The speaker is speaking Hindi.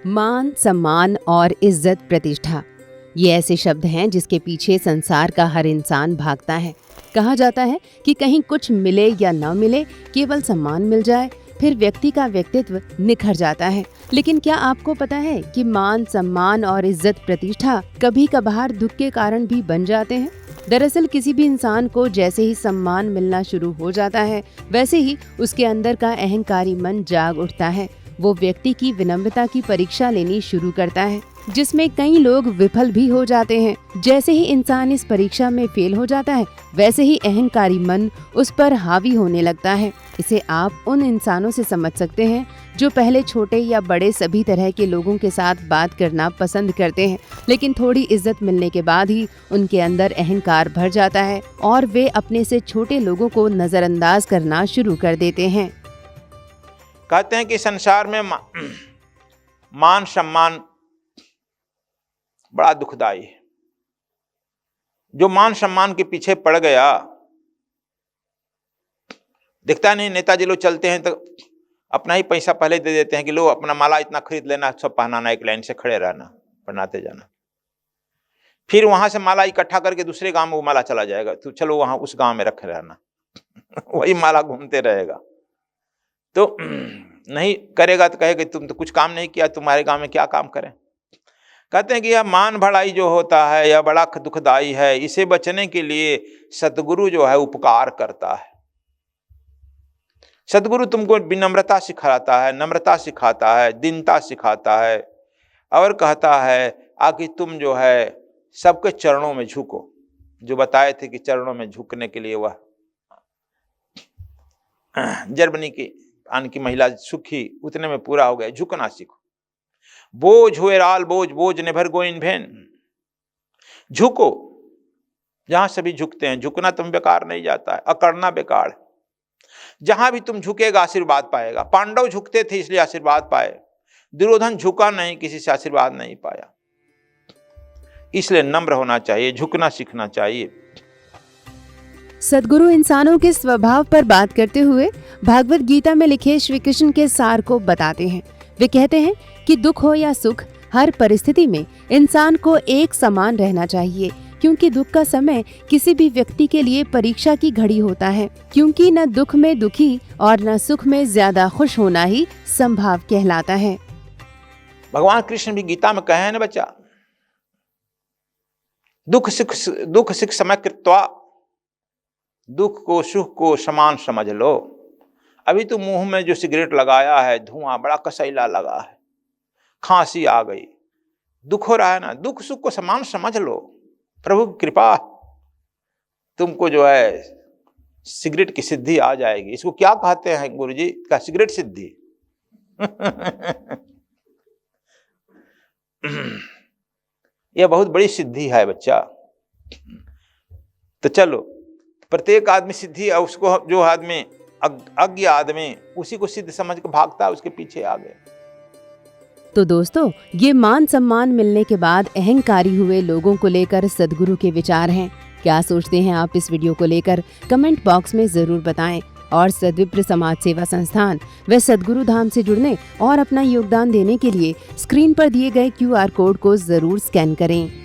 मान, सम्मान और इज्जत प्रतिष्ठा, ये ऐसे शब्द हैं जिसके पीछे संसार का हर इंसान भागता है। कहा जाता है कि कहीं कुछ मिले या न मिले, केवल सम्मान मिल जाए फिर व्यक्ति का व्यक्तित्व निखर जाता है। लेकिन क्या आपको पता है कि मान, सम्मान और इज्जत प्रतिष्ठा कभी कभार दुख के कारण भी बन जाते हैं। दरअसल किसी भी इंसान को जैसे ही सम्मान मिलना शुरू हो जाता है, वैसे ही उसके अंदर का अहंकारी मन जाग उठता है। वो व्यक्ति की विनम्रता की परीक्षा लेनी शुरू करता है, जिसमें कई लोग विफल भी हो जाते हैं। जैसे ही इंसान इस परीक्षा में फेल हो जाता है, वैसे ही अहंकारी मन उस पर हावी होने लगता है। इसे आप उन इंसानों से समझ सकते हैं जो पहले छोटे या बड़े सभी तरह के लोगों के साथ बात करना पसंद करते हैं, लेकिन थोड़ी इज्जत मिलने के बाद ही उनके अंदर अहंकार भर जाता है और वे अपने से छोटे लोगों को नजरअंदाज करना शुरू कर देते हैं। कहते हैं कि संसार में मान सम्मान बड़ा दुखदाई है। जो मान सम्मान के पीछे पड़ गया, दिखता नहीं, नेताजी लोग चलते हैं तो अपना ही पैसा पहले दे देते हैं कि लो अपना माला इतना खरीद लेना, सब पहनाना, एक लाइन से खड़े रहना, पहनाते जाना। फिर वहां से माला इकट्ठा करके दूसरे गांव में वो माला चला जाएगा, तो चलो वहां उस गांव में रखे रहना वही माला घूमते रहेगा। तो नहीं करेगा तो कहेगा तुम तो कुछ काम नहीं किया, तुम्हारे गांव में क्या काम करें। कहते हैं कि यह मान बढ़ाई जो होता है यह बड़ा दुखदाई है। इसे बचने के लिए सतगुरु जो है उपकार करता है। सतगुरु तुमको विनम्रता सिखाता है, नम्रता सिखाता है, दीनता सिखाता है और कहता है आकि तुम जो है सबके चरणों में झुको। जो बताए थे कि चरणों में झुकने के लिए वह जर्मनी की आन की महिला सुखी, उतने में पूरा हो गया। झुकना सीखो। बोझ हुए राल बोझ, बोझ नेवर गो इन वेन। झुको, जहां सभी झुकते हैं। झुकना तुम बेकार नहीं जाता है, अकड़ना बेकार है। जहां भी तुम झुकेगा आशीर्वाद पाएगा। पांडव झुकते थे इसलिए आशीर्वाद पाए, दुर्योधन झुका नहीं, किसी से आशीर्वाद नहीं पाया। इसलिए नम्र होना चाहिए, झुकना सीखना चाहिए। सद्गुरु इंसानों के स्वभाव पर बात करते हुए भागवत गीता में लिखे श्री कृष्ण के सार को बताते हैं। वे कहते हैं कि दुख हो या सुख, हर परिस्थिति में इंसान को एक समान रहना चाहिए, क्योंकि दुख का समय किसी भी व्यक्ति के लिए परीक्षा की घड़ी होता है। क्योंकि न दुख में दुखी और न सुख में ज्यादा खुश होना ही संभाव कहलाता है। भगवान कृष्ण भी गीता में कहे हैं ना बच्चा, दुख सुख समय कृत्वा, दुख को सुख को समान समझ लो। अभी तो मुंह में जो सिगरेट लगाया है, धुआं बड़ा कसैला लगा है, खांसी आ गई, दुख हो रहा है ना, दुख सुख को समान समझ लो। प्रभु की कृपा तुमको जो है सिगरेट की सिद्धि आ जाएगी। इसको क्या कहते हैं गुरुजी? का सिगरेट सिद्धि यह बहुत बड़ी सिद्धि है बच्चा। तो चलो, प्रत्येक आदमी सिद्धि, उसको जो आदमी अज्ञ आदमी उसी को सिद्ध समझ के भागता है, उसके पीछे आ गए। तो दोस्तों, ये मान सम्मान मिलने के बाद अहंकारी हुए लोगों को लेकर सद्गुरु के विचार हैं। क्या सोचते हैं आप इस वीडियो को लेकर? कमेंट बॉक्स में जरूर बताएं। और सद्विप्र समाज सेवा संस्थान व सद्गुरु धाम से जुड़ने और अपना योगदान देने के लिए स्क्रीन पर दिए गए QR कोड को जरूर स्कैन करें।